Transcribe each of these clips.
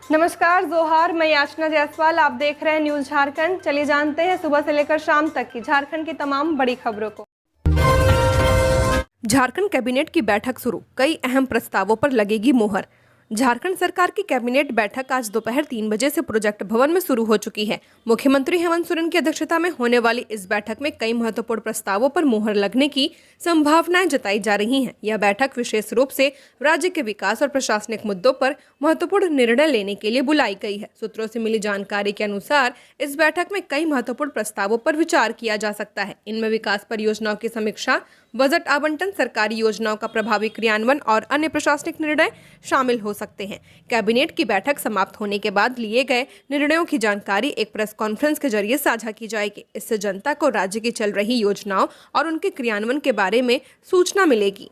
नमस्कार, जोहार। मैं याचना जायसवाल, आप देख रहे हैं न्यूज झारखंड। चलिए जानते हैं सुबह से लेकर शाम तक की झारखंड की तमाम बड़ी खबरों को। झारखंड कैबिनेट की बैठक शुरू, कई अहम प्रस्तावों पर लगेगी मोहर। झारखंड सरकार की कैबिनेट बैठक आज दोपहर 3 बजे से प्रोजेक्ट भवन में शुरू हो चुकी है। मुख्यमंत्री हेमंत सोरेन की अध्यक्षता में होने वाली इस बैठक में कई महत्वपूर्ण प्रस्तावों पर मोहर लगने की संभावनाएं जताई जा रही हैं। यह बैठक विशेष रूप से राज्य के विकास और प्रशासनिक मुद्दों पर महत्वपूर्ण निर्णय लेने के लिए बुलाई गई है। सूत्रों से मिली जानकारी के अनुसार इस बैठक में कई महत्वपूर्ण प्रस्तावों पर विचार किया जा सकता है। इनमें विकास परियोजनाओं की समीक्षा, बजट आवंटन, सरकारी योजनाओं का प्रभावी क्रियान्वयन और अन्य प्रशासनिक निर्णय शामिल हो सकते हैं। कैबिनेट की बैठक समाप्त होने के बाद लिए गए निर्णयों की जानकारी एक प्रेस कॉन्फ्रेंस के जरिए साझा की जाएगी। इससे जनता को राज्य की चल रही योजनाओं और उनके क्रियान्वयन के बारे में सूचना मिलेगी।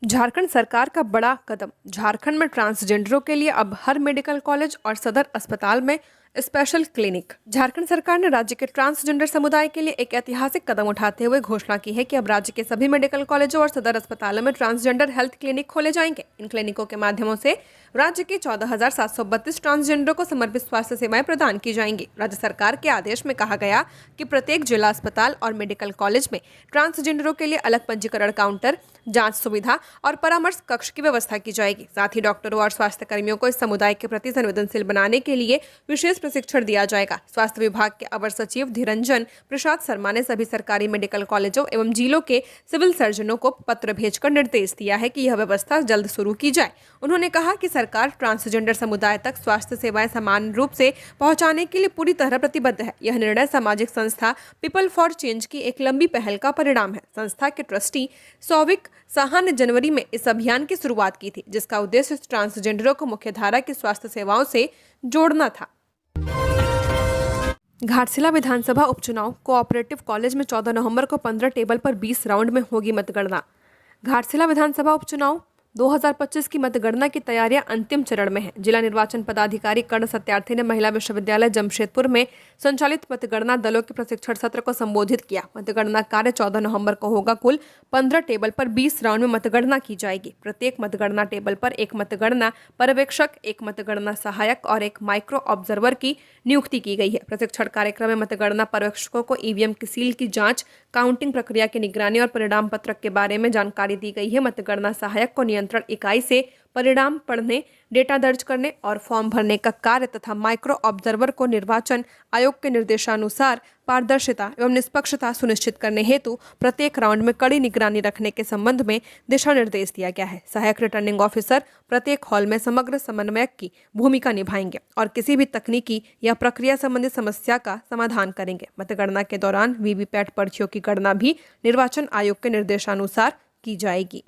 झारखंड सरकार का बड़ा कदम, झारखंड में ट्रांसजेंडरों के लिए अब हर मेडिकल कॉलेज और सदर अस्पताल में स्पेशल क्लिनिक। झारखंड सरकार ने राज्य के ट्रांसजेंडर समुदाय के लिए एक ऐतिहासिक कदम उठाते हुए घोषणा की है कि अब राज्य के सभी मेडिकल कॉलेजों और सदर अस्पतालों में ट्रांसजेंडर हेल्थ क्लिनिक खोले जाएंगे। इन क्लिनिकों के माध्यमों से राज्य के 14,732 ट्रांसजेंडरों को समर्पित स्वास्थ्य सेवाएं प्रदान की जाएंगी। राज्य सरकार के आदेश में कहा गया कि प्रत्येक जिला अस्पताल और मेडिकल कॉलेज में ट्रांसजेंडरों के लिए अलग पंजीकरण काउंटर, जांच सुविधा और परामर्श कक्ष की व्यवस्था की जाएगी। साथ ही डॉक्टरों और स्वास्थ्य कर्मियों को इस समुदाय के प्रति संवेदनशील बनाने के लिए विशेष प्रशिक्षण दिया जाएगा। स्वास्थ्य विभाग के अवर सचिव धीरंजन प्रसाद शर्मा ने सभी सरकारी मेडिकल कॉलेजों एवं जिलों के सिविल सर्जनों को पत्र भेजकर निर्देश दिया है कि यह व्यवस्था जल्द शुरू की जाए। उन्होंने कहा कि सरकार ट्रांसजेंडर समुदाय तक स्वास्थ्य सेवाएं समान रूप से पहुंचाने के लिए पूरी तरह प्रतिबद्ध है। यह निर्णय सामाजिक संस्था पीपल फॉर चेंज की एक लंबी पहल का परिणाम है। संस्था के ट्रस्टी सौविक साहा ने जनवरी में इस अभियान की शुरुआत की थी, जिसका उद्देश्य ट्रांसजेंडरों को मुख्यधारा की स्वास्थ्य सेवाओं से जोड़ना था। घाटशिला विधानसभा उपचुनाव, कोऑपरेटिव कॉलेज में 14 नवंबर को 15 टेबल पर 20 राउंड में होगी मतगणना। घाटशिला विधानसभा उपचुनाव 2025 की मतगणना की तैयारियां अंतिम चरण में है। जिला निर्वाचन पदाधिकारी कर्ण सत्यार्थी ने महिला विश्वविद्यालय जमशेदपुर में संचालित मतगणना दलों के प्रशिक्षण सत्र को संबोधित किया। मतगणना कार्य 14 नवंबर को होगा। कुल 15 टेबल पर 20 राउंड में मतगणना की जाएगी। प्रत्येक मतगणना टेबल पर एक मतगणना पर्यवेक्षक, एक मतगणना सहायक और एक माइक्रो ऑब्जर्वर की नियुक्ति की गई है। प्रशिक्षण कार्यक्रम में मतगणना पर्यवेक्षकों को ईवीएम की सील की जांच, काउंटिंग प्रक्रिया की निगरानी और परिणाम पत्रक के बारे में जानकारी दी गई है। मतगणना सहायक को नियंत्रण इकाई से परिणाम पढ़ने, डेटा दर्ज करने और फॉर्म भरने का कार्य तथा माइक्रो ऑब्जर्वर को निर्वाचन आयोग के निर्देशानुसार पारदर्शिता एवं निष्पक्षता सुनिश्चित करने हेतु प्रत्येक राउंड में कड़ी निगरानी रखने के संबंध में दिशा निर्देश दिया गया है। सहायक रिटर्निंग ऑफिसर प्रत्येक हॉल में समग्र समन्वयक की भूमिका निभाएंगे और किसी भी तकनीकी या प्रक्रिया संबंधी समस्या का समाधान करेंगे। मतगणना के दौरान वीवीपैट पर्चियों की गणना भी निर्वाचन आयोग के निर्देशानुसार की जाएगी।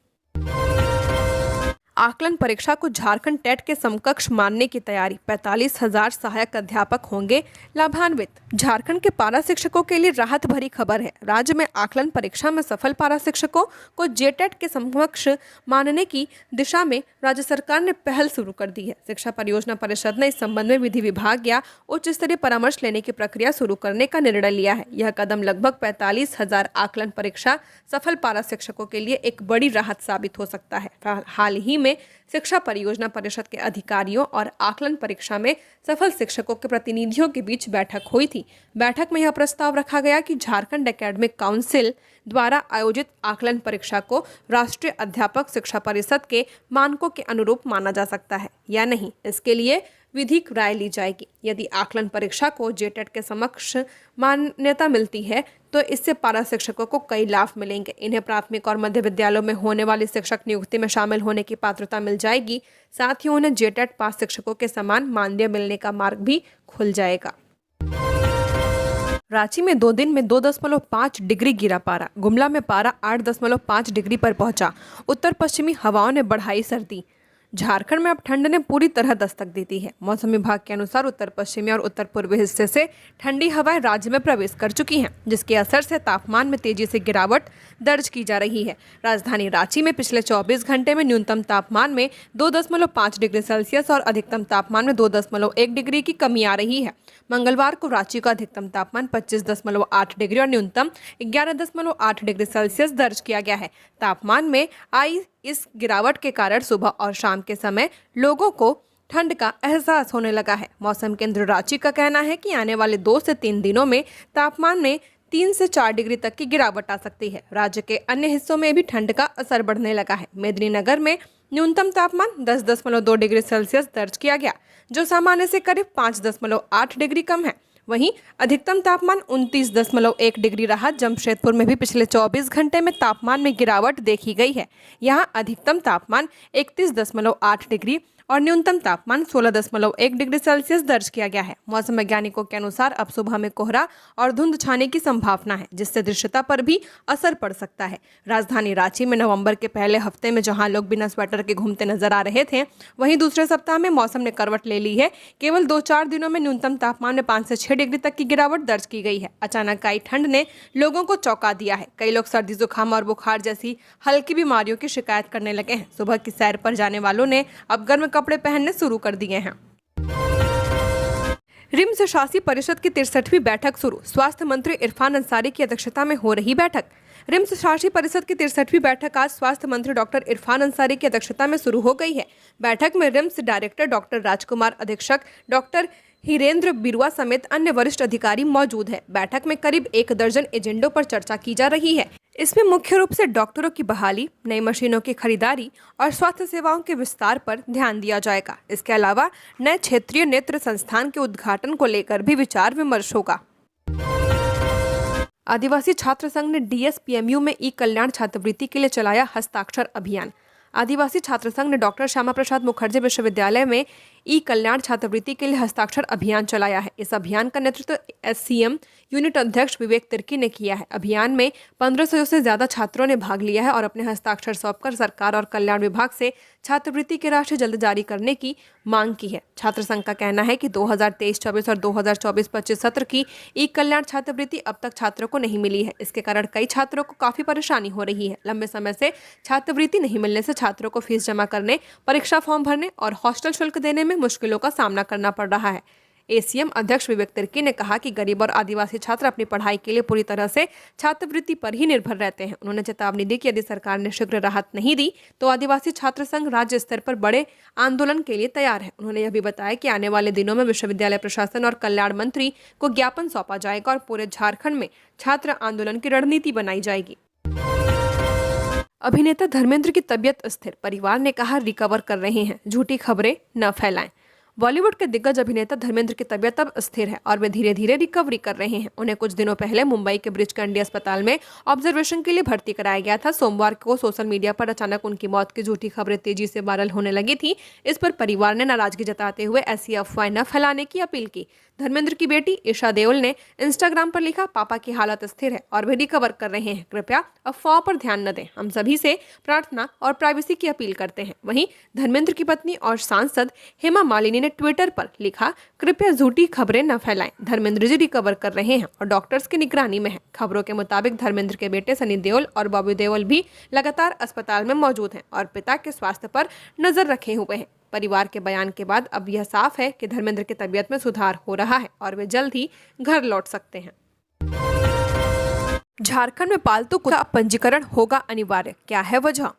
आकलन परीक्षा को झारखंड टेट के समकक्ष मानने की तैयारी, 45,000 सहायक अध्यापक होंगे लाभान्वित। झारखंड के पारा शिक्षकों के लिए राहत भरी खबर है। राज्य में आकलन परीक्षा में सफल पारा शिक्षकों को जेटेट के समकक्ष मानने की दिशा में राज्य सरकार ने पहल शुरू कर दी है। शिक्षा परियोजना परिषद ने इस संबंध में विधि विभाग या उच्च स्तरीय परामर्श लेने की प्रक्रिया शुरू करने का निर्णय लिया है। यह कदम लगभग 45,000 आकलन परीक्षा सफल पारा शिक्षकों के लिए एक बड़ी राहत साबित हो सकता है। हाल ही में शिक्षा परियोजना परिषद के अधिकारियों और आकलन परीक्षा में सफल शिक्षकों के प्रतिनिधियों के बीच बैठक हुई थी। बैठक में यह प्रस्ताव रखा गया कि झारखंड एकेडमिक काउंसिल द्वारा आयोजित आकलन परीक्षा को राष्ट्रीय अध्यापक शिक्षा परिषद के मानकों के अनुरूप माना जा सकता है या नहीं, इसके लिए विधिक राय ली जाएगी। यदि आकलन परीक्षा को जेटेट के समक्ष मान्यता मिलती है तो इससे पारा शिक्षकों को कई लाभ मिलेंगे। इन्हें प्राथमिक और मध्य विद्यालयों में होने वाली शिक्षक नियुक्ति में शामिल होने की पात्रता मिल जाएगी। साथ ही उन्हें जेटेट पास शिक्षकों के समान मानदेय मिलने का मार्ग भी खुल जाएगा। रांची में 2 दिन में 2.5 डिग्री गिरा पारा। गुमला में पारा 8.5 डिग्री पर पहुंचा। उत्तर पश्चिमी हवाओं ने बढ़ाई सर्दी। झारखंड में अब ठंड ने पूरी तरह दस्तक दी दी है। मौसम विभाग के अनुसार उत्तर पश्चिमी और उत्तर पूर्वी हिस्से से ठंडी हवाएं राज्य में प्रवेश कर चुकी हैं, जिसके असर से तापमान में तेजी से गिरावट दर्ज की जा रही है। राजधानी रांची में पिछले 24 घंटे में न्यूनतम तापमान में 2.5 डिग्री सेल्सियस और अधिकतम तापमान में 2.1 डिग्री की कमी आ रही है। मंगलवार को रांची का अधिकतम तापमान 25.8 डिग्री और न्यूनतम 11.8 डिग्री सेल्सियस दर्ज किया गया है। तापमान में आई इस गिरावट के कारण सुबह और शाम के समय लोगों को ठंड का एहसास होने लगा है। मौसम केंद्र रांची का कहना है कि आने वाले 2 से 3 दिनों में तापमान में 3 से 4 डिग्री तक की गिरावट आ सकती है। राज्य के अन्य हिस्सों में भी ठंड का असर बढ़ने लगा है। मेदिनीनगर में न्यूनतम तापमान 10.2 डिग्री सेल्सियस दर्ज किया गया, जो सामान्य से करीब 5.8 डिग्री कम है। वहीं अधिकतम तापमान 29.1 डिग्री रहा। जमशेदपुर में भी पिछले 24 घंटे में तापमान में गिरावट देखी गई है। यहाँ अधिकतम तापमान 31.8 डिग्री और न्यूनतम तापमान 16.1 डिग्री सेल्सियस दर्ज किया गया है। मौसम वैज्ञानिकों के अनुसार अब सुबह में कोहरा और धुंध छाने की संभावना है, जिससे दृश्यता पर भी असर पड़ सकता है। राजधानी रांची में नवंबर के पहले हफ्ते में जहां लोग बिना स्वेटर के घूमते नजर आ रहे थे, वहीं दूसरे सप्ताह में मौसम ने करवट ले ली है। केवल 2-4 दिनों में न्यूनतम तापमान में 5 से 6 डिग्री तक की गिरावट दर्ज की गई है। अचानक आई ठंड ने लोगों को चौंका दिया है। कई लोग सर्दी, जुकाम और बुखार जैसी हल्की बीमारियों की शिकायत करने लगे हैं। सुबह की सैर पर जाने वालों ने अब गर्म कपड़े पहनने शुरू कर दिए हैं। रिम्स शासी परिषद की 63वीं बैठक शुरू। स्वास्थ्य मंत्री इरफान अंसारी की अध्यक्षता में हो रही बैठक। रिम्स शासी परिषद की 63वीं बैठक आज स्वास्थ्य मंत्री डॉक्टर इरफान अंसारी की अध्यक्षता में शुरू हो गई है। बैठक में रिम्स डायरेक्टर डॉक्टर राजकुमार, अधीक्षक डॉक्टर हिरेंद्र बिरुआ समेत अन्य वरिष्ठ अधिकारी मौजूद है। बैठक में करीब 1 दर्जन एजेंडों पर चर्चा की जा रही है। इसमें मुख्य रूप से डॉक्टरों की बहाली, नई मशीनों की खरीदारी और स्वास्थ्य सेवाओं के विस्तार पर ध्यान दिया जाएगा। इसके अलावा नए क्षेत्रीय नेत्र संस्थान के उद्घाटन को लेकर भी विचार विमर्श होगा। आदिवासी छात्र संघ ने डीएसपीएमयू में ई कल्याण छात्रवृत्ति के लिए चलाया हस्ताक्षर अभियान। आदिवासी छात्र संघ ने डॉक्टर श्यामा प्रसाद मुखर्जी विश्वविद्यालय में ई कल्याण छात्रवृत्ति के लिए हस्ताक्षर अभियान चलाया है। इस अभियान का नेतृत्व एससीएम यूनिट अध्यक्ष विवेक तिर्की ने किया है। अभियान में 1500 से ज्यादा छात्रों ने भाग लिया है और अपने हस्ताक्षर सौंपकर सरकार और कल्याण विभाग से छात्रवृत्ति की राशि जल्द जारी करने की मांग की है। छात्र संघ का कहना है कि 2023-24 और 2024-25 सत्र की ई कल्याण छात्रवृत्ति अब तक छात्रों को नहीं मिली है। इसके कारण कई छात्रों को काफी परेशानी हो रही है। लंबे समय से छात्रवृत्ति नहीं मिलने से छात्रों को फीस जमा करने, परीक्षा फॉर्म भरने और हॉस्टल शुल्क देने में मुश्किलों का सामना करना पड़ रहा है। एसीएम अध्यक्ष विवेक तिर्की ने कहा कि गरीब और आदिवासी छात्र अपनी पढ़ाई के लिए पूरी तरह से छात्रवृत्ति पर ही निर्भर रहते हैं। उन्होंने चेतावनी दी कि यदि सरकार ने शीघ्र राहत नहीं दी तो आदिवासी छात्र संघ राज्य स्तर पर बड़े आंदोलन के लिए तैयार है। उन्होंने यह भी बताया कि आने वाले दिनों में विश्वविद्यालय प्रशासन और कल्याण मंत्री को ज्ञापन सौंपा जाएगा और पूरे झारखंड में छात्र आंदोलन की रणनीति बनाई जाएगी। अभिनेता धर्मेंद्र की तबीयत स्थिर, परिवार ने कहा रिकवर कर रहे हैं, झूठी खबरें न फैलाएं। बॉलीवुड के दिग्गज अभिनेता धर्मेंद्र की तबीयत अब स्थिर है और वे धीरे धीरे रिकवरी कर रहे हैं। उन्हें कुछ दिनों पहले मुंबई के ब्रिच कैंडी अस्पताल में ऑब्जर्वेशन के लिए भर्ती कराया गया था। सोमवार को सोशल मीडिया पर अचानक उनकी मौत की झूठी खबरें तेजी से वायरल होने लगी थी। इस पर परिवार ने नाराजगी जताते हुए ऐसी अफवाहें न फैलाने की अपील की। धर्मेंद्र की बेटी ईशा देओल ने इंस्टाग्राम पर लिखा, पापा की हालत स्थिर है और वे रिकवर कर रहे हैं, कृपया अफवाह पर ध्यान न दें। हम सभी से प्रार्थना और प्राइवेसी की अपील करते हैं। वहीं धर्मेंद्र की पत्नी और सांसद हेमा मालिनी ने ट्विटर पर लिखा, कृपया झूठी खबरें न फैलाएं, धर्मेंद्र जी रिकवर कर रहे हैं और डॉक्टर्स की निगरानी में है। खबरों के मुताबिक धर्मेंद्र के बेटे सनी देओल और बॉबी देओल भी लगातार अस्पताल में मौजूद हैं और पिता के स्वास्थ्य पर नजर रखे हुए हैं। परिवार के बयान के बाद अब यह साफ है कि धर्मेंद्र की तबीयत में सुधार हो रहा है और वे जल्द ही घर लौट सकते हैं। झारखंड में पालतू कुत्ता पंजीकरण होगा अनिवार्य, क्या है वजह?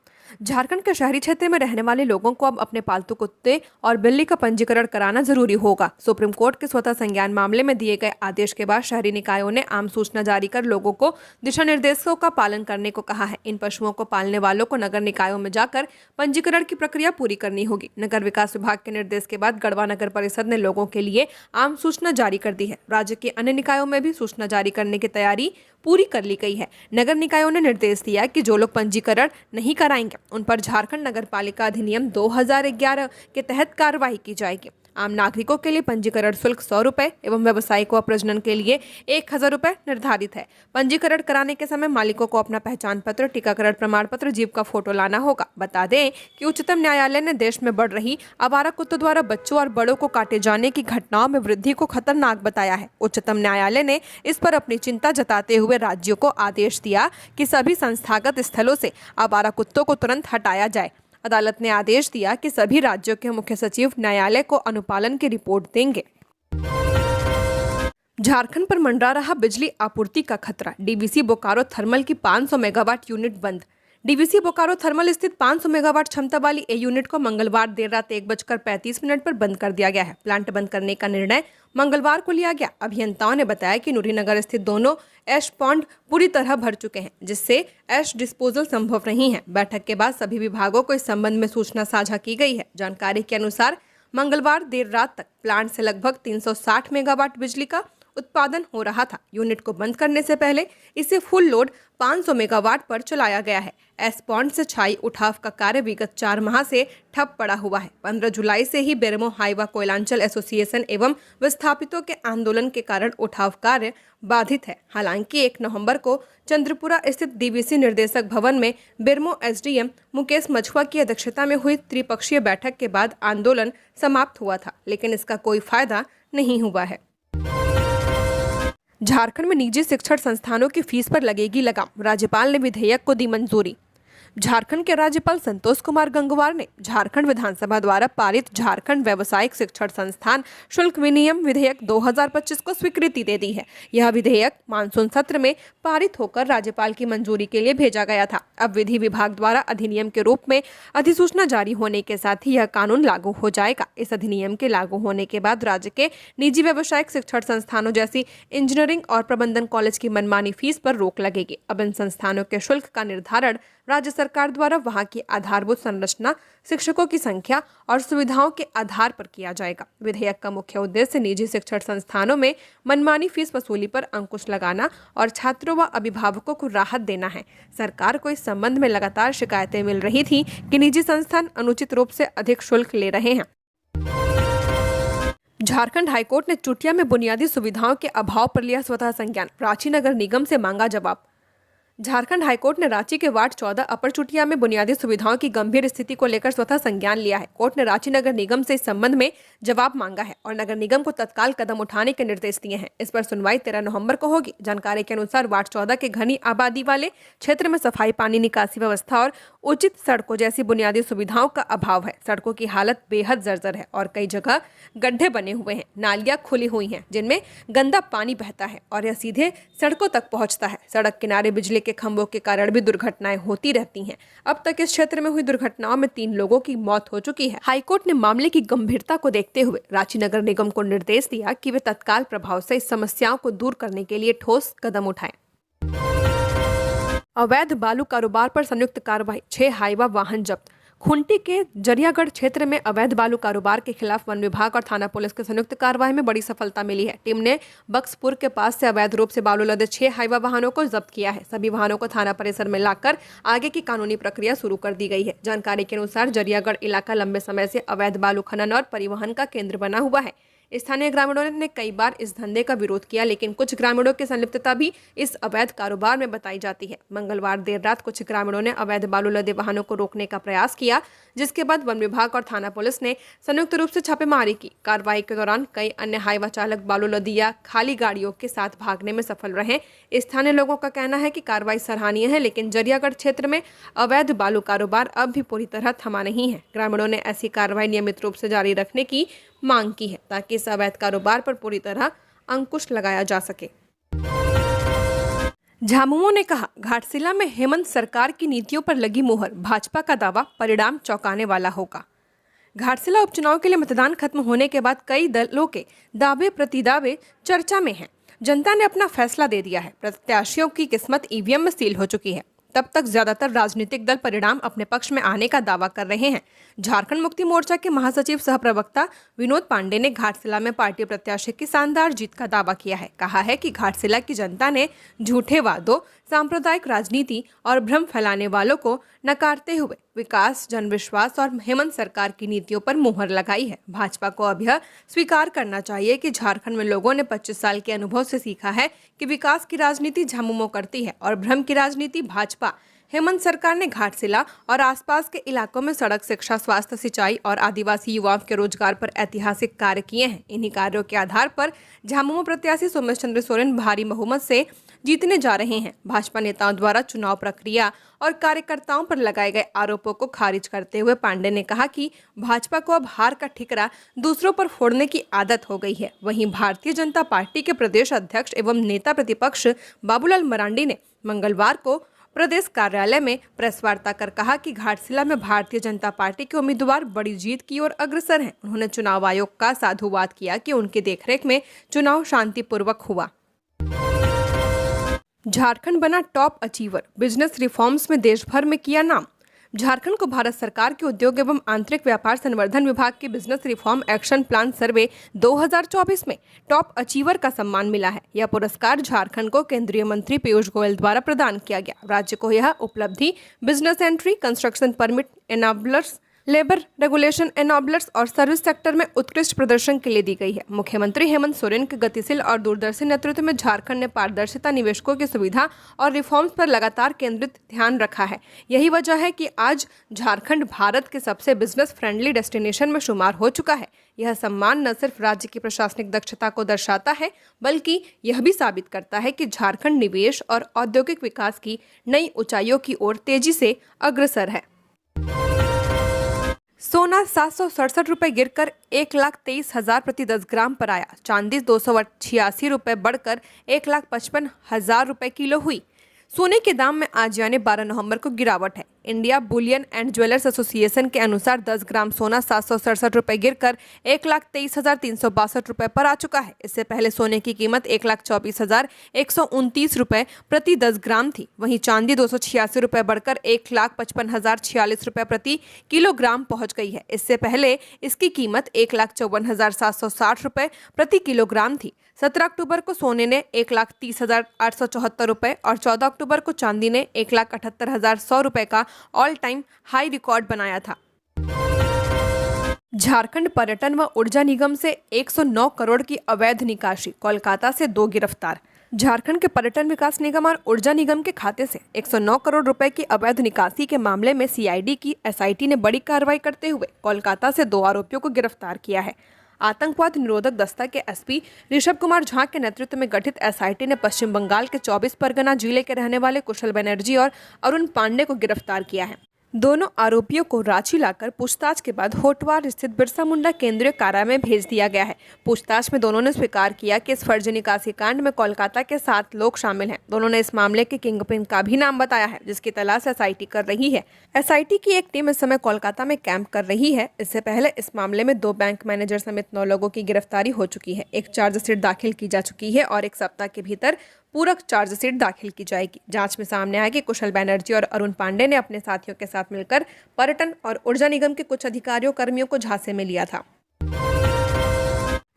झारखंड के शहरी क्षेत्र में रहने वाले लोगों को अब अपने पालतू कुत्ते और बिल्ली का पंजीकरण कराना जरूरी होगा। सुप्रीम कोर्ट के स्वतः संज्ञान मामले में दिए गए आदेश के बाद शहरी निकायों ने आम सूचना जारी कर लोगों को दिशा निर्देशों का पालन करने को कहा है। इन पशुओं को पालने वालों को नगर निकायों में जाकर पंजीकरण की प्रक्रिया पूरी करनी होगी। नगर विकास विभाग के निर्देश के बाद गढ़वा नगर परिषद ने लोगों के लिए आम सूचना जारी कर दी है। राज्य के अन्य निकायों में भी सूचना जारी करने की तैयारी पूरी कर ली गई है। नगर निकायों ने निर्देश दिया कि जो लोग पंजीकरण नहीं कराएंगे उन पर झारखंड नगरपालिका अधिनियम 2011 के तहत कार्रवाई की जाएगी। आम नागरिकों के लिए पंजीकरण शुल्क 100 रुपए एवं व्यावसायिकों और प्रजनन के लिए 1000 रुपए निर्धारित है। पंजीकरण कराने के समय मालिकों को अपना पहचान पत्र, टीकाकरण प्रमाण पत्र, जीव का फोटो लाना होगा। बता दें कि उच्चतम न्यायालय ने देश में बढ़ रही आवारा कुत्तों द्वारा बच्चों और बड़ों को काटे जाने की घटनाओं में वृद्धि को खतरनाक बताया है। उच्चतम न्यायालय ने इस पर अपनी चिंता जताते हुए राज्यों को आदेश दिया कि सभी संस्थागत स्थलों से आवारा कुत्तों को तुरंत हटाया जाए। अदालत ने आदेश दिया कि सभी राज्यों के मुख्य सचिव न्यायालय को अनुपालन की रिपोर्ट देंगे। झारखंड पर मंडरा रहा बिजली आपूर्ति का खतरा। डीवीसी बोकारो थर्मल की 500 मेगावाट यूनिट बंद। डीवीसी बोकारो थर्मल स्थित 500 मेगावाट क्षमता वाली ए यूनिट को मंगलवार देर रात 1:35 पर बंद कर दिया गया है। प्लांट बंद करने का निर्णय मंगलवार को लिया गया। अभियंताओं ने बताया कि नूरी नगर स्थित दोनों ऐश पॉन्ड पूरी तरह भर चुके हैं, जिससे ऐश डिस्पोजल संभव नहीं है। बैठक के बाद सभी विभागों को इस संबंध में सूचना साझा की गई है। जानकारी के अनुसार मंगलवार देर रात तक प्लांट से लगभग 360 मेगावाट बिजली का उत्पादन हो रहा था। यूनिट को बंद करने से पहले इसे फुल लोड 500 मेगावाट पर चलाया गया है। एस पॉन्ड से छाई उठाव का कार्य विगत 4 माह से ठप पड़ा हुआ है। 15 जुलाई से ही बेरमो हाइवा कोयलांचल एसोसिएशन एवं विस्थापितों के आंदोलन के कारण उठाव कार्य बाधित है। हालांकि 1 नवंबर को चंद्रपुरा स्थित डीवीसी निर्देशक भवन में बेरमो एसडीएम मुकेश मछुआ की अध्यक्षता में हुई त्रिपक्षीय बैठक के बाद आंदोलन समाप्त हुआ था, लेकिन इसका कोई फायदा नहीं हुआ है। झारखंड में निजी शिक्षण संस्थानों की फीस पर लगेगी लगाम, राज्यपाल ने विधेयक को दी मंजूरी। झारखंड के राज्यपाल संतोष कुमार गंगवार ने झारखंड विधानसभा द्वारा पारित झारखंड व्यावसायिक शिक्षण संस्थान शुल्क विनियम विधेयक 2025 को स्वीकृति दे दी है। यह विधेयक मानसून सत्र में पारित होकर राज्यपाल की मंजूरी के लिए भेजा गया था। अब विधि विभाग द्वारा अधिनियम के रूप में अधिसूचना जारी होने के साथ ही यह कानून लागू हो जाएगा। इस अधिनियम के लागू होने के बाद राज्य के निजी व्यावसायिक शिक्षण संस्थानों जैसी इंजीनियरिंग और प्रबंधन कॉलेज की मनमानी फीस पर रोक लगेगी। अब इन संस्थानों के शुल्क का निर्धारण राज्य सरकार द्वारा वहां की आधारभूत संरचना, शिक्षकों की संख्या और सुविधाओं के आधार पर किया जाएगा। विधेयक का मुख्य उद्देश्य निजी शिक्षण संस्थानों में मनमानी फीस वसूली पर अंकुश लगाना और छात्रों व अभिभावकों को राहत देना है। सरकार को इस संबंध में लगातार शिकायतें मिल रही थी कि निजी संस्थान अनुचित रूप से अधिक शुल्क ले रहे हैं। झारखंड हाईकोर्ट ने चुटिया में बुनियादी सुविधाओं के अभाव पर लिया स्वतः संज्ञान, रांची नगर निगम से मांगा जवाब। झारखंड हाईकोर्ट ने रांची के वार्ड 14 अपर चुटिया में बुनियादी सुविधाओं की गंभीर स्थिति को लेकर स्वतः संज्ञान लिया है। कोर्ट ने रांची नगर निगम से इस संबंध में जवाब मांगा है और नगर निगम को तत्काल कदम उठाने के निर्देश दिए हैं। इस पर सुनवाई 13 नवंबर को होगी। जानकारी के अनुसार वार्ड 14 के घनी आबादी वाले क्षेत्र में सफाई, पानी निकासी व्यवस्था और उचित सड़कों जैसी बुनियादी सुविधाओं का अभाव है। सड़कों की हालत बेहद जर्जर है और कई जगह गड्ढे बने हुए हैं, नालियां खुली हुई हैं जिनमें गंदा पानी बहता है और यह सीधे सड़कों तक पहुंचता है। सड़क किनारे बिजली के खंभों के कारण भी दुर्घटनाएं होती रहती हैं। अब तक इस क्षेत्र में हुई दुर्घटनाओं में 3 लोगों की मौत हो चुकी है। हाईकोर्ट ने मामले की गंभीरता को देखते हुए रांची नगर निगम को निर्देश दिया कि वे तत्काल प्रभाव से इस समस्याओं को दूर करने के लिए ठोस कदम उठाएं। अवैध बालू कारोबार पर संयुक्त कार्रवाई, 6 हाईवा वाहन जब्त। खुंटी के जरियागढ़ क्षेत्र में अवैध बालू कारोबार के खिलाफ वन विभाग और थाना पुलिस की संयुक्त कार्रवाई में बड़ी सफलता मिली है। टीम ने बक्सपुर के पास से अवैध रूप से बालू लदे 6 हाईवा वाहनों को जब्त किया है। सभी वाहनों को थाना परिसर में लाकर आगे की कानूनी प्रक्रिया शुरू कर दी गई है। जानकारी के अनुसार जरियागढ़ इलाका लंबे समय से अवैध बालू खनन और परिवहन का केंद्र बना हुआ है। स्थानीय ग्रामीणों ने कई बार इस धंधे का विरोध किया, लेकिन कुछ ग्रामीणों की संलिप्तता भी इस अवैध कारोबार में बताई जाती है। मंगलवार देर रात कुछ ग्रामीणों ने अवैध बालू लदे वाहनों को रोकने का प्रयास किया, जिसके बाद वन विभाग और थाना पुलिस ने संयुक्त रूप से छापेमारी की। कार्रवाई के दौरान कई अन्य हाईवा चालक बालू लदी या खाली गाड़ियों के साथ भागने में सफल रहे। स्थानीय लोगों का कहना है कि कार्रवाई सराहनीय है, लेकिन जरियागढ़ क्षेत्र में अवैध बालू कारोबार अब भी पूरी तरह थमा नहीं है। ग्रामीणों ने ऐसी कार्रवाई नियमित रूप से जारी रखने की मांग की है ताकि इस अवैध कारोबार पर पूरी तरह अंकुश लगाया जा सके। झामुमो ने कहा, घाटशिला में हेमंत सरकार की नीतियों पर लगी मुहर, भाजपा का दावा परिणाम चौंकाने वाला होगा। घाटशिला उपचुनाव के लिए मतदान खत्म होने के बाद कई दलों के दावे प्रतिदावे चर्चा में हैं। जनता ने अपना फैसला दे दिया है। प्रत्याशियों की किस्मत ईवीएम में सील हो चुकी है। तब तक ज्यादातर राजनीतिक दल परिणाम अपने पक्ष में आने का दावा कर रहे हैं। झारखंड मुक्ति मोर्चा के महासचिव सह प्रवक्ता विनोद पांडे ने घाटशिला में पार्टी प्रत्याशी की शानदार जीत का दावा किया है। कहा है कि घाटशिला की जनता ने झूठे वादों, सांप्रदायिक राजनीति और भ्रम फैलाने वालों को नकारते हुए विकास, जनविश्वास और हेमंत सरकार की नीतियों पर मुहर लगाई है। भाजपा को अब यह स्वीकार करना चाहिए कि झारखंड में लोगों ने 25 साल के अनुभव से सीखा है कि विकास की राजनीति झामुमो करती है और भ्रम की राजनीति भाजपा। हेमंत सरकार ने घाटशिला और आसपास के इलाकों में सड़क, शिक्षा, स्वास्थ्य, सिंचाई और आदिवासी युवाओं के रोजगार पर ऐतिहासिक कार्य किए हैं। इन्हीं कार्यों के आधार पर झामुमो प्रत्याशी सोमेश चंद्र सोरेन भारी बहुमत से जीतने जा रहे हैं। भाजपा नेताओं द्वारा चुनाव प्रक्रिया और कार्यकर्ताओं पर लगाए गए आरोपों को खारिज करते हुए पांडे ने कहा कि भाजपा को अब हार का ठिकरा दूसरों पर फोड़ने की आदत हो गई है। वहीं भारतीय जनता पार्टी के प्रदेश अध्यक्ष एवं नेता प्रतिपक्ष बाबूलाल मरांडी ने मंगलवार को प्रदेश कार्यालय में प्रेस वार्ता कर कहा कि घाटशिला में भारतीय जनता पार्टी के उम्मीदवार बड़ी जीत की ओर अग्रसर हैं। उन्होंने चुनाव आयोग का साधुवाद किया कि उनकी देखरेख में चुनाव शांतिपूर्वक हुआ। झारखंड बना टॉप अचीवर, बिजनेस रिफॉर्म्स में देश भर में किया नाम। झारखंड को भारत सरकार के उद्योग एवं आंतरिक व्यापार संवर्धन विभाग के बिजनेस रिफॉर्म एक्शन प्लान सर्वे 2024 में टॉप अचीवर का सम्मान मिला है। यह पुरस्कार झारखंड को केंद्रीय मंत्री पीयूष गोयल द्वारा प्रदान किया गया। राज्य को यह उपलब्धि business entry, construction permit enablers, labour regulation enablers और सर्विस सेक्टर में उत्कृष्ट प्रदर्शन के लिए दी गई है। मुख्यमंत्री हेमंत सोरेन के गतिशील और दूरदर्शी नेतृत्व में झारखंड ने पारदर्शिता, निवेशकों की सुविधा और रिफॉर्म्स पर लगातार केंद्रित ध्यान रखा है। यही वजह है कि आज झारखंड भारत के सबसे बिजनेस फ्रेंडली डेस्टिनेशन में शुमार हो चुका है। यह सम्मान न सिर्फ राज्य की प्रशासनिक दक्षता को दर्शाता है, बल्कि यह भी साबित करता है कि झारखंड निवेश और औद्योगिक विकास की नई ऊंचाइयों की ओर तेजी से अग्रसर है। सोना 767 रुपए गिरकर 1,23,000 प्रति 10 ग्राम पर आया। चांदी 286 रुपए बढ़कर 1,55,000 रुपए किलो हुई। सोने के दाम में आज यानी 12 नवंबर को गिरावट है। India Boolean and jewellers association के अनुसार 10 ग्राम सोना 767 रुपए गिरकर 1,23,362 रुपए पर आ चुका है। इससे पहले सोने की कीमत 1,24,129 रुपए प्रति 10 ग्राम थी। वहीं चांदी 286 रुपए बढ़कर 1,55,046 रुपए प्रति किलोग्राम पहुंच गई है। इससे पहले इसकी कीमत 1,54,760 रुपए प्रति किलोग्राम थी। 17 अक्टूबर को सोने ने 1,30,874 रुपए और 14 अक्टूबर को चांदी ने 1,78,100 रुपए का ऑल टाइम हाई रिकॉर्ड बनाया था। झारखंड पर्यटन व ऊर्जा निगम से 109 करोड़ की अवैध निकासी, कोलकाता से 2 गिरफ्तार। झारखंड के पर्यटन विकास निगम और ऊर्जा निगम के खाते से 109 करोड़ रुपए की अवैध निकासी के मामले में सीआईडी की एसआईटी ने बड़ी कार्रवाई करते हुए कोलकाता से 2 आरोपियों को गिरफ्तार किया है। आतंकवाद निरोधक दस्ता के एसपी ऋषभ कुमार झा के नेतृत्व में गठित एसआईटी ने पश्चिम बंगाल के 24 परगना जिले के रहने वाले कुशल बनर्जी और अरुण पांडे को गिरफ्तार किया है। दोनों आरोपियों को रांची लाकर पूछताछ के बाद होटवार स्थित बिरसा मुंडा केंद्रीय कारा में भेज दिया गया है। पूछताछ में दोनों ने स्वीकार किया कि इस फर्जी निकासी कांड में कोलकाता के 7 लोग शामिल हैं। दोनों ने इस मामले के किंगपिन का भी नाम बताया है, जिसकी तलाश एसआईटी कर रही है। एसआईटी की एक टीम इस समय कोलकाता में कैंप कर रही है। इससे पहले इस मामले में 2 बैंक मैनेजर समेत 9 लोगों की गिरफ्तारी हो चुकी है। एक चार्जशीट दाखिल की जा चुकी है और 1 सप्ताह के भीतर पूरक चार्जशीट दाखिल की जाएगी। जांच में सामने आया कि कुशल बनर्जी और अरुण पांडे ने अपने साथियों के साथ मिलकर पर्यटन और ऊर्जा निगम के कुछ अधिकारियों कर्मियों को झांसे में लिया था।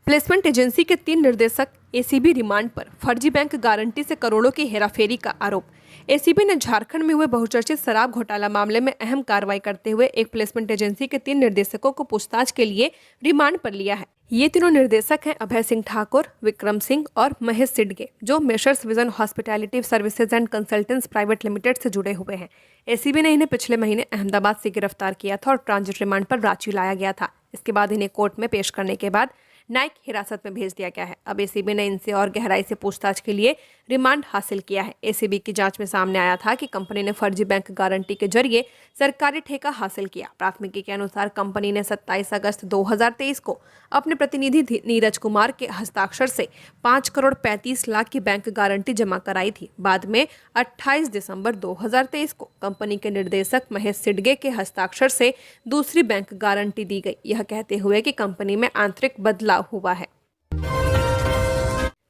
प्लेसमेंट एजेंसी के 3 निर्देशक एसीबी रिमांड पर, फर्जी बैंक गारंटी से करोड़ों की हेराफेरी का आरोप। एसीबी ने झारखंड में हुए बहुचर्चित शराब घोटाला मामले में अहम कार्रवाई करते हुए एक प्लेसमेंट एजेंसी के 3 निर्देशकों को पूछताछ के लिए रिमांड पर लिया है। ये तीनों निर्देशक हैं अभय सिंह ठाकुर, विक्रम सिंह और महेश सिडगे, जो messrs vision hospitality services and consultants private limited से जुड़े हुए हैं। एसीबी ने इन्हें पिछले महीने अहमदाबाद से गिरफ्तार किया था और ट्रांजिट रिमांड पर रांची लाया गया था। इसके बाद इन्हें कोर्ट में पेश करने के बाद न्यायिक हिरासत में भेज दिया गया है। अब एसीबी ने इनसे और गहराई से पूछताछ के लिए रिमांड हासिल किया है। एसीबी की जांच में सामने आया था कि कंपनी ने फर्जी बैंक गारंटी के जरिए सरकारी ठेका हासिल किया। प्राथमिकी के अनुसार कंपनी ने 27 अगस्त 2023 को अपने प्रतिनिधि नीरज कुमार के हस्ताक्षर से 5 करोड़ 35 लाख की बैंक गारंटी जमा कराई थी। बाद में 28 दिसंबर 2023 को कंपनी के निर्देशक महेश सिडगे के हस्ताक्षर से दूसरी बैंक गारंटी दी गई, यह कहते हुए कि कंपनी में आंतरिक बदलाव हुआ है।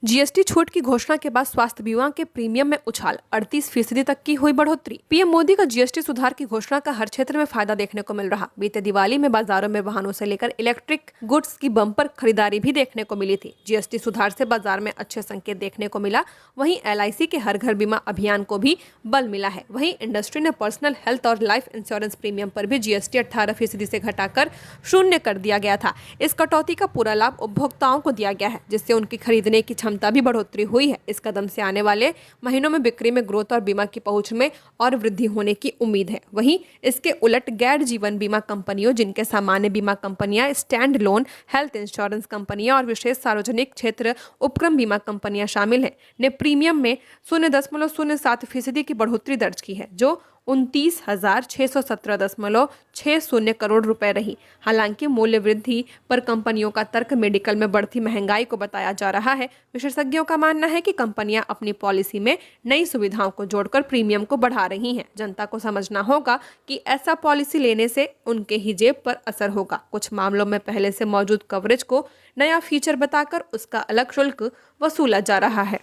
जीएसटी छूट की घोषणा के बाद स्वास्थ्य बीमा के प्रीमियम में उछाल, 38% तक की हुई बढ़ोतरी। पीएम मोदी का जीएसटी सुधार की घोषणा का हर क्षेत्र में फायदा देखने को मिल रहा। बीते दिवाली में बाजारों में वाहनों से लेकर इलेक्ट्रिक गुड्स की बम्पर खरीदारी भी देखने को मिली थी। जीएसटी सुधार से बाजार में अच्छे संकेत देखने को मिला। वहीं एलआईसी के हर घर बीमा अभियान को भी बल मिला है। वहीं इंडस्ट्री ने पर्सनल हेल्थ और लाइफ इंश्योरेंस प्रीमियम पर भी जीएसटी 18% से घटाकर 0 कर दिया गया था। इस कटौती का पूरा लाभ उपभोक्ताओं को दिया गया है, जिससे उनकी खरीदने की क्षमता भी बढ़ोतरी हुई है। इस कदम से आने वाले महीनों में बिक्री में ग्रोथ और बीमा की पहुंच में और वृद्धि होने की उम्मीद है। वहीं इसके उलट गैर जीवन बीमा कंपनियों, जिनके सामान्य बीमा कंपनियां, स्टैंड लोन हेल्थ इंश्योरेंस कंपनियां और विशेष सार्वजनिक क्षेत्र उपक्रम बीमा कंपनियां शामिल हैं, ने प्रीमियम में 0.07% की बढ़ोतरी दर्ज की है, जो 29,617.60 करोड़ रुपए रही। हालांकि मूल्य वृद्धि पर कंपनियों का तर्क मेडिकल में बढ़ती महंगाई को बताया जा रहा है। विशेषज्ञों का मानना है कि कंपनियां अपनी पॉलिसी में नई सुविधाओं को जोड़कर प्रीमियम को बढ़ा रही हैं। जनता को समझना होगा कि ऐसा पॉलिसी लेने से उनके ही जेब पर असर होगा। कुछ मामलों में पहले से मौजूद कवरेज को नया फीचर बताकर उसका अलग शुल्क वसूला जा रहा है।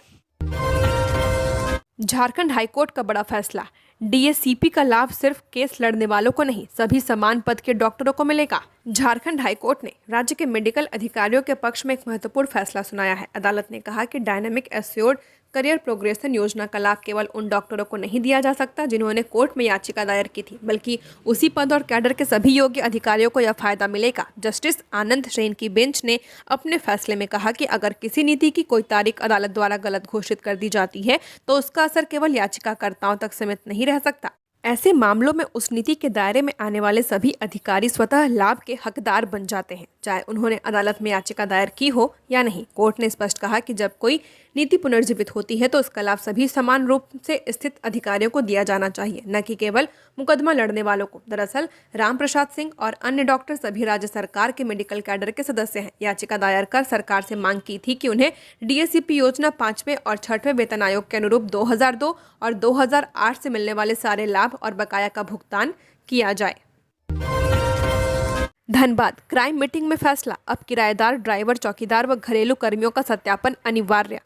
झारखंड हाईकोर्ट का बड़ा फैसला, डीएसीपी का लाभ सिर्फ केस लड़ने वालों को नहीं, सभी समान पद के डॉक्टरों को मिलेगा। झारखंड हाईकोर्ट ने राज्य के मेडिकल अधिकारियों के पक्ष में एक महत्वपूर्ण फैसला सुनाया है। अदालत ने कहा कि डायनामिक एस्योर्ड करियर प्रोग्रेशन योजना का लाभ केवल उन डॉक्टरों को नहीं दिया जा सकता जिन्होंने कोर्ट में याचिका दायर की थी, बल्कि उसी पद और कैडर के सभी योग्य अधिकारियों को यह फायदा मिलेगा। जस्टिस आनंद जैन की बेंच ने अपने फैसले में कहा कि अगर किसी नीति की कोई तारीख अदालत द्वारा गलत घोषित कर दी जाती है तो उसका असर केवल याचिकाकर्ताओं तक सीमित नहीं रह सकता। ऐसे मामलों में उस नीति के दायरे में आने वाले सभी अधिकारी स्वतः लाभ के हकदार बन जाते हैं, चाहे उन्होंने अदालत में याचिका दायर की हो या नहीं। कोर्ट ने स्पष्ट कहा कि जब कोई नीति पुनर्जीवित होती है तो उसका लाभ सभी समान रूप से स्थित अधिकारियों को दिया जाना चाहिए, न कि केवल मुकदमा लड़ने वालों को। दरअसल राम प्रसाद सिंह और अन्य डॉक्टर सभी राज्य सरकार के मेडिकल कैडर के सदस्य हैं। याचिका दायर कर सरकार से मांग की थी कि उन्हें डीएसीपी योजना 5वें और 6वें वेतन आयोग के अनुरूप 2002 और 2008 से मिलने वाले सारे लाभ और बकाया का भुगतान किया जाए। धनबाद क्राइम मीटिंग में फैसला, अब किराएदार, ड्राइवर, चौकीदार व घरेलू कर्मियों का सत्यापन अनिवार्य।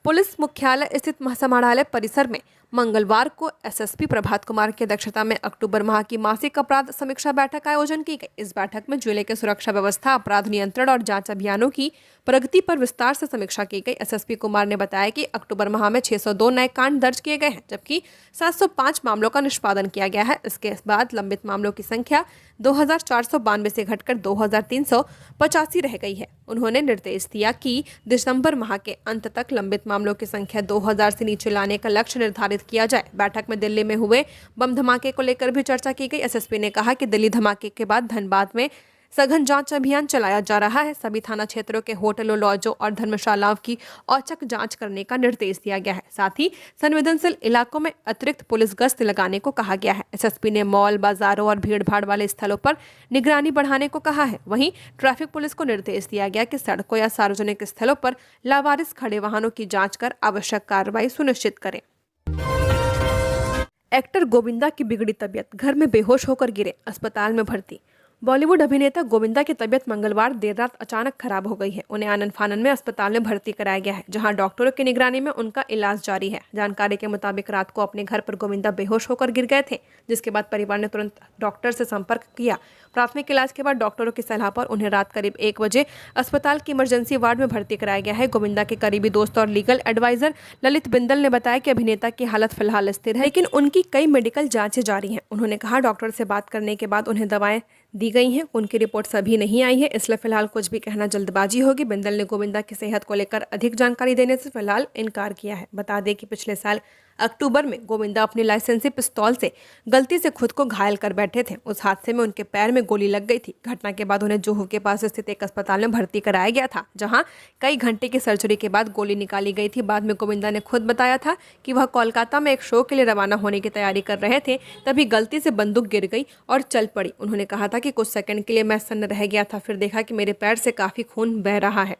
पुलिस मुख्यालय स्थित समाहरणालय परिसर में मंगलवार को एसएसपी प्रभात कुमार की अध्यक्षता में अक्टूबर माह की मासिक अपराध समीक्षा बैठक का आयोजन की गई। इस बैठक में जिले के सुरक्षा व्यवस्था, अपराध नियंत्रण और जांच अभियानों की प्रगति पर विस्तार से समीक्षा की गई। एसएसपी कुमार ने बताया कि अक्टूबर माह में 602 नए कांड दर्ज किए गए हैं, जबकि 705 मामलों का निष्पादन किया गया है। इसके बाद लंबित मामलों की संख्या 2492 से घटकर 2385 रह गई है। उन्होंने निर्देश दिया कि दिसंबर माह के अंत तक लंबित मामलों की संख्या 2000 से नीचे लाने का लक्ष्य निर्धारित किया जाए। बैठक में दिल्ली में हुए बम धमाके को लेकर भी चर्चा की गई। एसएसपी ने कहा कि दिल्ली धमाके के बाद धनबाद में सघन जांच अभियान चलाया जा रहा है। सभी थाना क्षेत्रों के होटलों, लॉजों और धर्मशालाओं की औचक जांच करने का निर्देश दिया गया है। साथ ही संवेदनशील इलाकों में अतिरिक्त पुलिस गश्त लगाने को कहा गया है। एसएसपी ने मॉल, बाजारों और भीड़भाड़ वाले स्थलों पर निगरानी बढ़ाने को कहा है। वहीं ट्रैफिक पुलिस को निर्देश दिया गया कि सड़कों या सार्वजनिक स्थलों पर लावारिस खड़े वाहनों की जाँच कर आवश्यक कार्रवाई सुनिश्चित करें। एक्टर गोविंदा की बिगड़ी तबीयत, घर में बेहोश होकर गिरे, अस्पताल में भर्ती। बॉलीवुड अभिनेता गोविंदा की तबीयत मंगलवार देर रात अचानक खराब हो गई है। उन्हें आनन फानन में अस्पताल में भर्ती कराया गया है, जहां डॉक्टरों की निगरानी में उनका इलाज जारी है। जानकारी के मुताबिक रात को अपने घर पर गोविंदा बेहोश होकर गिर गए थे, जिसके बाद परिवार ने तुरंत डॉक्टर से संपर्क किया। प्राथमिक इलाज के बाद डॉक्टरों की सलाह पर उन्हें रात करीब 1 बजे अस्पताल की इमरजेंसी वार्ड में भर्ती कराया गया है। गोविंदा के करीबी दोस्त और लीगल एडवाइजर ललित बिंदल ने बताया कि अभिनेता की हालत फिलहाल स्थिर है, लेकिन उनकी कई मेडिकल जांचें जारी हैं। उन्होंने कहा डॉक्टर से बात करने के बाद उन्हें दवाएं दी गई हैं, उनकी रिपोर्ट अभी नहीं आई है, इसलिए फिलहाल कुछ भी कहना जल्दबाजी होगी। बिंदल ने गोविंदा की सेहत को लेकर अधिक जानकारी देने से फिलहाल इनकार किया है। बता दें कि पिछले साल अक्टूबर में गोविंदा अपनी लाइसेंसी पिस्तौल से गलती से खुद को घायल कर बैठे थे। उस हादसे में उनके पैर में गोली लग गई थी। घटना के बाद उन्हें जुहू के पास स्थित एक अस्पताल में भर्ती कराया गया था, जहां कई घंटे की सर्जरी के बाद गोली निकाली गई थी। बाद में गोविंदा ने खुद बताया था कि वह कोलकाता में एक शो के लिए रवाना होने की तैयारी कर रहे थे, तभी गलती से बंदूक गिर गई और चल पड़ी। उन्होंने कहा था कि कुछ सेकंड के लिए मैं सन्न रह गया था, फिर देखा कि मेरे पैर से काफी खून बह रहा है।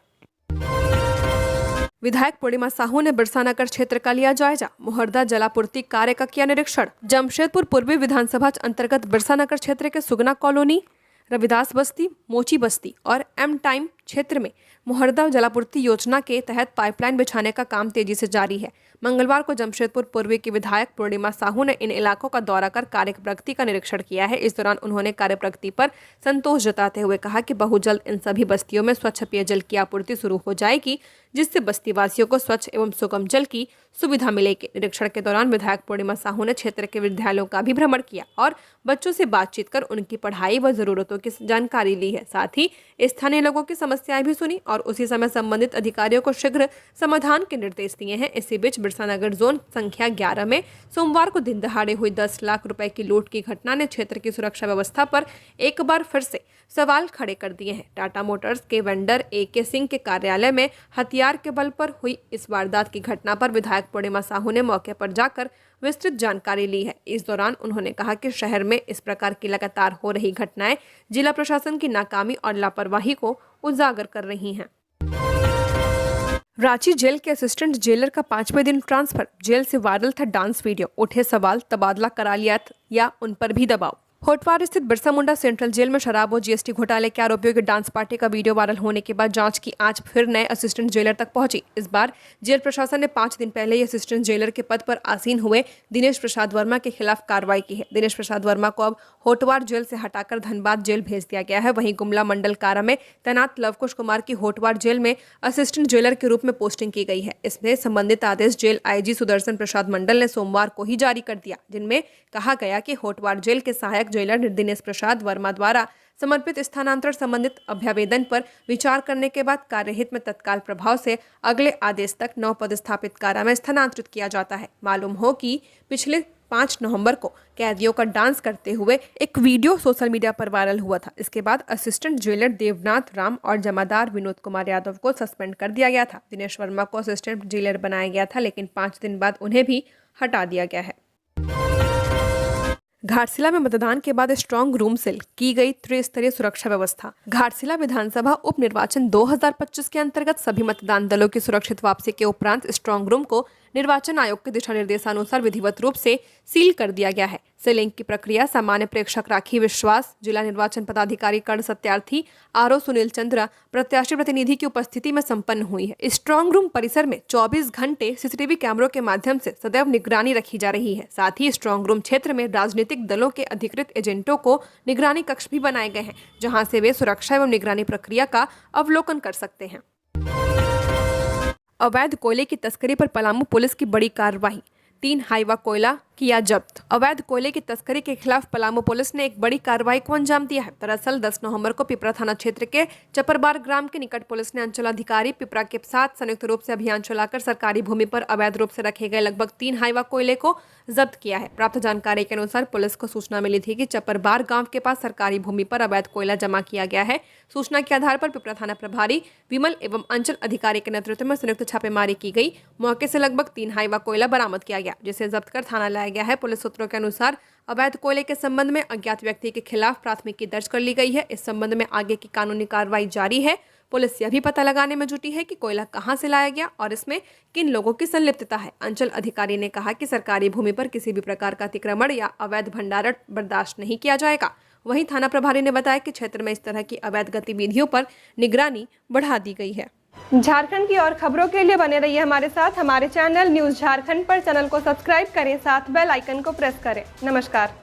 विधायक पूर्णिमा साहू ने बिरसानगर क्षेत्र का लिया जायजा, मुहर्दा जलापूर्ति कार्य का किया निरीक्षण। जमशेदपुर पूर्वी विधानसभा अंतर्गत बिरसानगर क्षेत्र के सुगना कॉलोनी, रविदास बस्ती, मोची बस्ती और एम टाइम क्षेत्र में मुहर्दा जलापूर्ति योजना के तहत पाइपलाइन बिछाने का काम तेजी से जारी है। मंगलवार को जमशेदपुर पूर्वी की विधायक पूर्णिमा साहू ने इन इलाकों का दौरा कर कार्य प्रगति का निरीक्षण किया है। इस दौरान उन्होंने कार्य प्रगति पर संतोष जताते हुए कहा कि बहुत जल्द इन सभी बस्तियों में स्वच्छ पेयजल की आपूर्ति शुरू हो जाएगी, जिससे बस्ती वासियों को स्वच्छ एवं सुगम जल की सुविधा मिलेगी। निरीक्षण के दौरान विधायक पूर्णिमा साहू ने क्षेत्र के विद्यालयों का भी भ्रमण किया और बच्चों से बातचीत कर उनकी पढ़ाई व जरूरतों की जानकारी ली है। साथ ही स्थानीय लोगों की समस्या समस्याएं भी सुनी और उसी समय संबंधित अधिकारियों को शीघ्र समाधान के निर्देश दिए हैं। इसी बीच बिरसा नगर जोन संख्या 11 में सोमवार को दिन दहाड़े हुई 10 लाख रुपए की लूट की घटना ने क्षेत्र की सुरक्षा व्यवस्था पर एक बार फिर से सवाल खड़े कर दिए हैं। टाटा मोटर्स के वेंडर AK सिंह के कार्यालय में हथियार के बल पर हुई इस वारदात की घटना पर विधायक पूर्णिमा साहू ने मौके पर जाकर विस्तृत जानकारी ली है। इस दौरान उन्होंने कहा कि शहर में इस प्रकार की लगातार हो रही घटनाएं जिला प्रशासन की नाकामी और लापरवाही को उजागर कर रही हैं। रांची जेल के असिस्टेंट जेलर का 5वें दिन ट्रांसफर, जेल से वायरल था डांस वीडियो, उठे सवाल तबादला करा लिया या उन पर भी दबाव। होटवार स्थित बिरसा मुंडा सेंट्रल जेल में शराब और GST घोटाले के आरोपियों की डांस पार्टी का वीडियो वायरल होने के बाद जांच की आंच फिर नए असिस्टेंट जेलर तक पहुंची। इस बार जेल प्रशासन ने 5 दिन पहले ही असिस्टेंट जेलर के पद पर आसीन हुए दिनेश प्रसाद वर्मा के खिलाफ कार्रवाई की है। दिनेश प्रसाद वर्मा को अब होटवार जेल से हटाकर धनबाद जेल भेज दिया गया है। वहीं गुमला मंडल कारा में तैनात लवकुश कुमार की होटवार जेल में असिस्टेंट जेलर के रूप में पोस्टिंग की गई है। इसमें संबंधित आदेश जेल IG सुदर्शन प्रसाद मंडल ने सोमवार को ही जारी कर दिया, जिनमें कहा गया कि होटवार जेल के सहायक जेलर दिनेश प्रसाद वर्मा द्वारा समर्पित स्थानांतरण संबंधित अभ्यावेदन पर विचार करने के बाद कार्यहित में तत्काल प्रभाव से अगले आदेश तक नव पदस्थापित कारा में स्थानांतरित किया जाता है। मालूम हो कि पिछले 5 नवंबर को कैदियों का डांस करते हुए एक वीडियो सोशल मीडिया पर वायरल हुआ था। इसके बाद असिस्टेंट जेलर देवनाथ राम और जमादार विनोद कुमार यादव को सस्पेंड कर दिया गया था। दिनेश वर्मा को असिस्टेंट जेलर बनाया गया था, लेकिन 5 दिन बाद उन्हें भी हटा दिया गया है। घाटशिला में मतदान के बाद स्ट्रांग रूम से की गई त्रिस्तरीय सुरक्षा व्यवस्था। घाटशिला विधानसभा उप निर्वाचन 2025 के अंतर्गत सभी मतदान दलों की सुरक्षित वापसी के उपरांत स्ट्रांग रूम को निर्वाचन आयोग के दिशा निर्देशानुसार विधिवत रूप से सील कर दिया गया है। सीलिंग की प्रक्रिया सामान्य प्रेक्षक राखी विश्वास, जिला निर्वाचन पदाधिकारी कर्ण सत्यार्थी, RO सुनील चंद्रा, प्रत्याशी प्रतिनिधि की उपस्थिति में संपन्न हुई है। स्ट्रांग रूम परिसर में 24 घंटे CCTV कैमरों के माध्यम से सदैव निगरानी रखी जा रही है। साथ ही स्ट्रांग रूम क्षेत्र में राजनीतिक दलों के अधिकृत एजेंटों को निगरानी कक्ष भी बनाए गए हैं, जहां से वे सुरक्षा एवं निगरानी प्रक्रिया का अवलोकन कर सकते हैं। अवैध कोयले की तस्करी पर पलामू पुलिस की बड़ी कार्रवाई, 3 हाईवा कोयला किया जब्त। अवैध कोयले की तस्करी के खिलाफ पलामू पुलिस ने एक बड़ी कार्रवाई को अंजाम दिया है। दरअसल 10 नवंबर को पिपरा थाना क्षेत्र के चपरबार ग्राम के निकट पुलिस ने अंचलाधिकारी पिपरा के साथ संयुक्त रूप से अभियान चलाकर सरकारी भूमि पर अवैध रूप से रखे गए लगभग 3 हाईवा कोयले को जब्त किया है। प्राप्त जानकारी के अनुसार पुलिस को सूचना मिली थी कि चपरबार गांव के पास सरकारी भूमि पर अवैध कोयला जमा किया गया है। सूचना के आधार पर पिपरा थाना प्रभारी विमल एवं अंचल अधिकारी के नेतृत्व में संयुक्त छापेमारी की गई। मौके से लगभग 3 हाईवा कोयला बरामद किया गया, जिसे जब्त कर थाना लाया गया है। पुलिस सूत्रों के अनुसार अवैध कोयले के संबंध में अज्ञात व्यक्ति के खिलाफ प्राथमिकी दर्ज कर ली गई है। इस संबंध में आगे की कानूनी कार्रवाई जारी है। पुलिस यह भी पता लगाने में जुटी है कि कोयला कहां से लाया गया और इसमें किन लोगों की संलिप्तता है। अंचल अधिकारी ने कहा कि सरकारी भूमि पर किसी भी प्रकार का अतिक्रमण या अवैध भंडारण बर्दाश्त नहीं किया जाएगा। वहीं थाना प्रभारी ने बताया कि क्षेत्र में इस तरह की अवैध गतिविधियों पर निगरानी बढ़ा दी गई है। झारखंड की और खबरों के लिए बने रहिए हमारे साथ। हमारे चैनल न्यूज़ झारखंड पर चैनल को सब्सक्राइब करें, साथ बेल आइकन को प्रेस करें। नमस्कार।